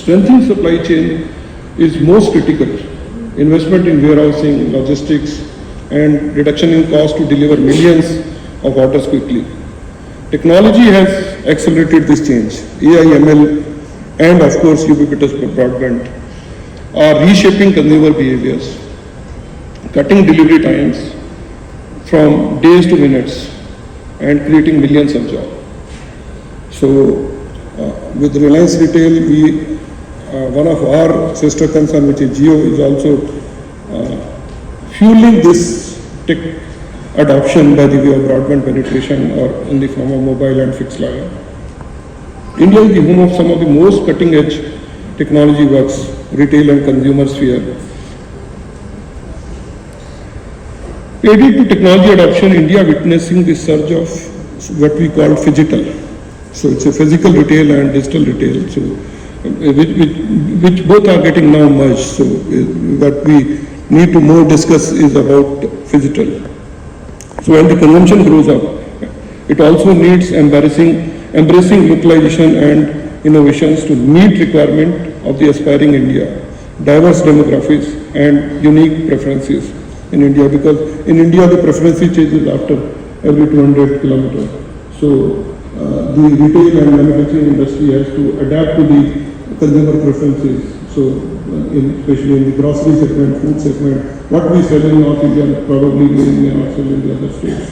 strengthening supply chain is most critical. Investment in warehousing, logistics, and reduction in cost to deliver millions of orders quickly. Technology has accelerated this change. AI, ML, and of course ubiquitous broadband are reshaping consumer behaviors, cutting delivery times from days to minutes, and creating millions of jobs. So, with Reliance Retail, one of our sister concern, which is Jio, is also fueling this tech adoption by the way of broadband penetration or in the form of mobile and fixed line. India is the home of some of the most cutting-edge technology works, retail and consumer sphere. Aided to technology adoption, India witnessing the surge of what we call phygital. So it's a physical retail and digital retail. So which both are getting now merged. So what we need to more discuss is about phygital. So when the consumption grows up, it also needs embracing localization and innovations to meet requirement of the aspiring India, diverse demographics and unique preferences in India, because in India the preferences changes after every 200 kilometers. So the retail and manufacturing industry has to adapt to the consumer preferences. So especially in the grocery segment, food segment, what we sell in North India probably we may not sell in the other states.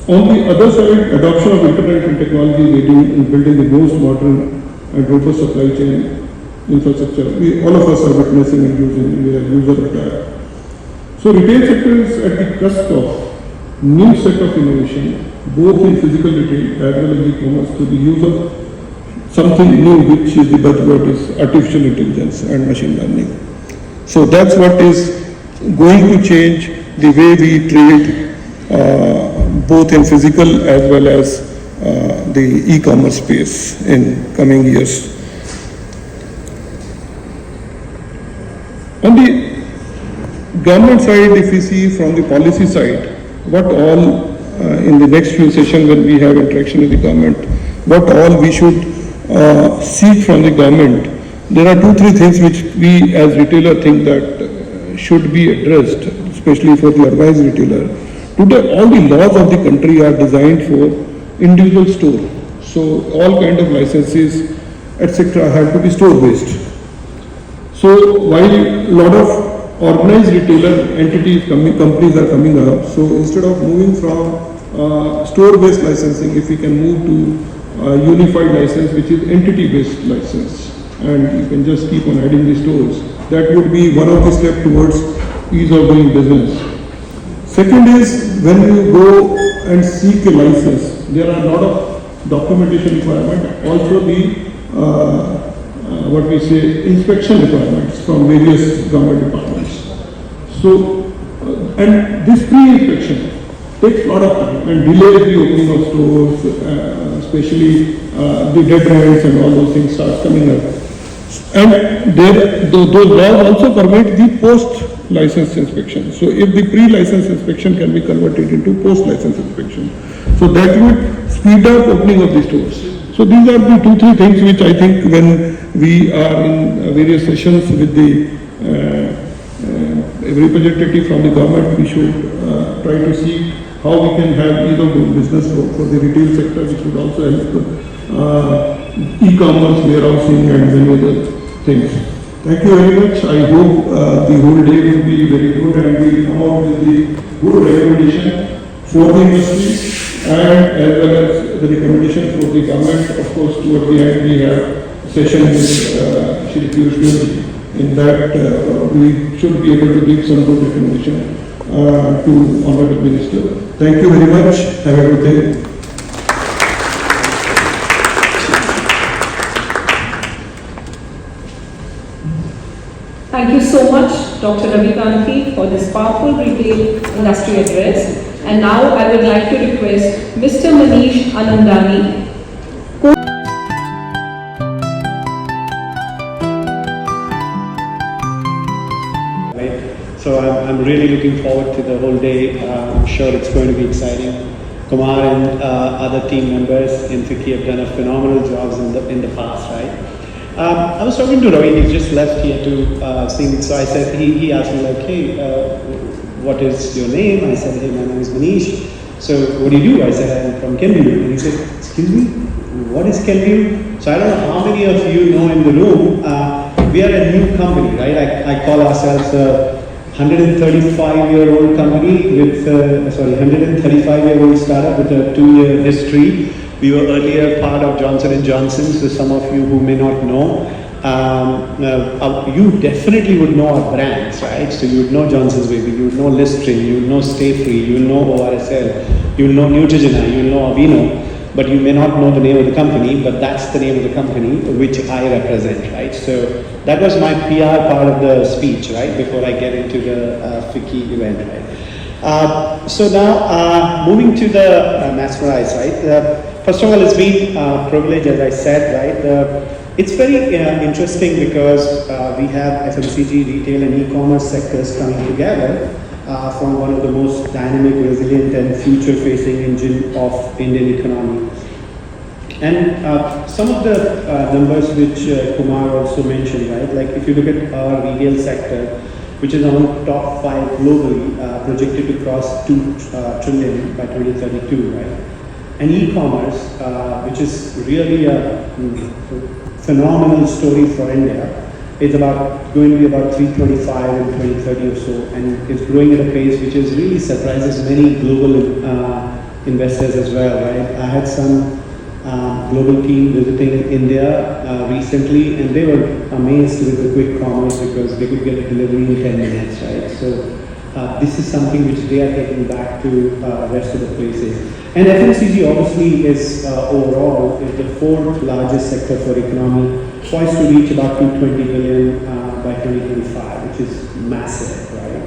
On the other side, adoption of internet and technology is aiding in building the most modern and robust supply chain infrastructure. All of us are witnessing and using, we are user of that. So retail sector is at the cusp of new set of innovation, both in physical retail as well as e-commerce, to the use of something new, which is the buzzword is artificial intelligence and machine learning. So that's what is going to change the way we trade both in physical as well as the e-commerce space in coming years. On the government side, if we see from the policy side, what all in the next few sessions when we have interaction with the government, what all we should seek from the government, there are 2-3 things which we as retailer think that should be addressed, especially for the organized retailer. Today, all the laws of the country are designed for individual store. So all kind of licenses, etc., have to be store-based. So while a lot of organized retailer entities, companies are coming up, so instead of moving from store-based licensing, if we can move to unified license, which is entity-based license, and you can just keep on adding the stores, that would be one of the steps towards ease of doing business. Second is, when you go and seek a license, there are a lot of documentation requirement, also the what we say inspection requirements from various government departments. So, and this pre-inspection takes a lot of time and delays the opening of stores, especially the deadlines and all those things start coming up. And those laws also permit the post-license inspection. So if the pre-license inspection can be converted into post-license inspection, so that would speed up opening of the stores. So these are the 2-3 things which I think when we are in various sessions with the representative from the government, we should try to see how we can have ease of doing business for the retail sector, which would also help e-commerce, warehousing and many other things. Thank you very much. I hope the whole day will be very good and we will come out with the good recommendation for the industry and as well as the recommendation for the government. Of course, toward the end we have session with Shri Piyush. In that we should be able to give some good recommendation to Honorable Minister. Thank you very much. Have a good day. Thank you so much, Dr. Ravi Kanti, for this powerful retail industry address. And now I would like to request Mr. Manish Anandani. So I'm really looking forward to the whole day. I'm sure it's going to be exciting. Kumar and other team members in FICCI have done a phenomenal job in the past, right? I was talking to Ravi, he's just left here to sing. So I said, he asked me like, hey, what is your name? I said, hey, my name is Manish. So what do you do? I said, I'm from Kenview. And he said, excuse me, what is Kenview? So I don't know how many of you know in the room, we are a new company, right? I call ourselves a 135-year-old company with, 135-year-old startup with a 2-year history. We were earlier part of Johnson & Johnson, so some of you who may not know, you definitely would know our brands, right? So you would know Johnson's Baby, you would know Listerine, you would know Stay Free, you would know ORSL, you would know Neutrogena, you would know Aveeno, but you may not know the name of the company, but that's the name of the company which I represent, right? So that was my PR part of the speech, right, before I get into the FICCI event, right? So now, moving to the MASSMERIZE, right? First of all, it's been a privilege, as I said, right? It's very interesting because we have FMCG, retail and e-commerce sectors coming together from one of the most dynamic, resilient and future-facing engine of Indian economy. And some of the numbers which Kumar also mentioned, right? Like if you look at our retail sector, which is among top 5 globally, projected to cross 2 trillion by 2032, right? And e-commerce, which is really a phenomenal story for India, is going to be about 325 in 2030 or so, and it's growing at a pace which is really surprises many global investors as well, right? I had some global team visiting India recently, and they were amazed with the quick commerce because they could get a delivery in 10 minutes, right? So this is something which they are taking back to rest of the places. And FMCG obviously is overall is the 4th largest sector for economy, poised to reach about 220 billion by 2025, which is massive, right?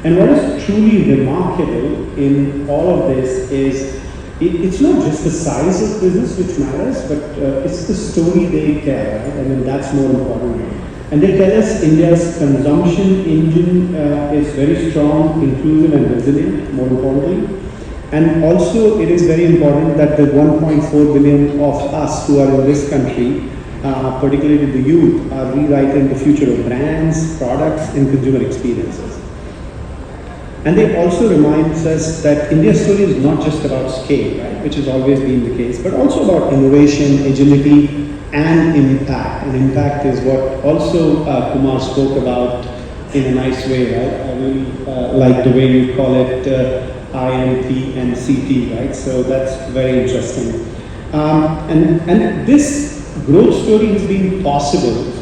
And what is truly remarkable in all of this is it's not just the size of business which matters, but it's the story they tell, right? I mean, that's more important. And they tell us India's consumption engine is very strong, inclusive and resilient, more importantly. And also it is very important that the 1.4 billion of us who are in this country, particularly the youth, are rewriting the future of brands, products and consumer experiences. And they also remind us that India's story is not just about scale, right, which has always been the case, but also about innovation, agility and impact. And impact is what also Kumar spoke about in a nice way, right? I really like the way you call it IMP and CT, right? So that's very interesting. And this growth story has been possible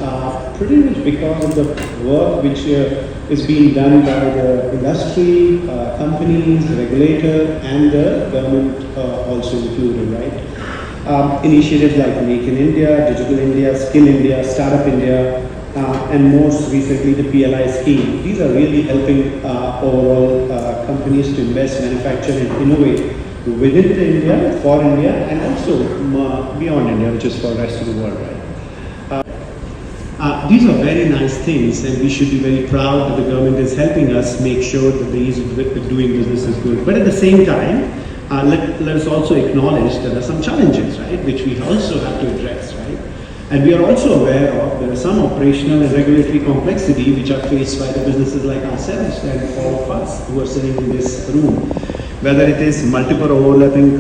pretty much because of the work which is being done by the industry, companies, regulator, and the government also included, right? Initiatives like Make in India, Digital India, Skill India, Startup India, and most recently the PLI scheme. These are really helping overall companies to invest, manufacture and innovate within India, for India, and also beyond India, which is for the rest of the world, right? These are very nice things, and we should be very proud that the government is helping us make sure that the ease of doing business is good. But at the same time, let us also acknowledge that there are some challenges, right, which we also have to address, right? And we are also aware of there are some operational and regulatory complexity which are faced by the businesses like ourselves and all of us who are sitting in this room, whether it is multiple overlapping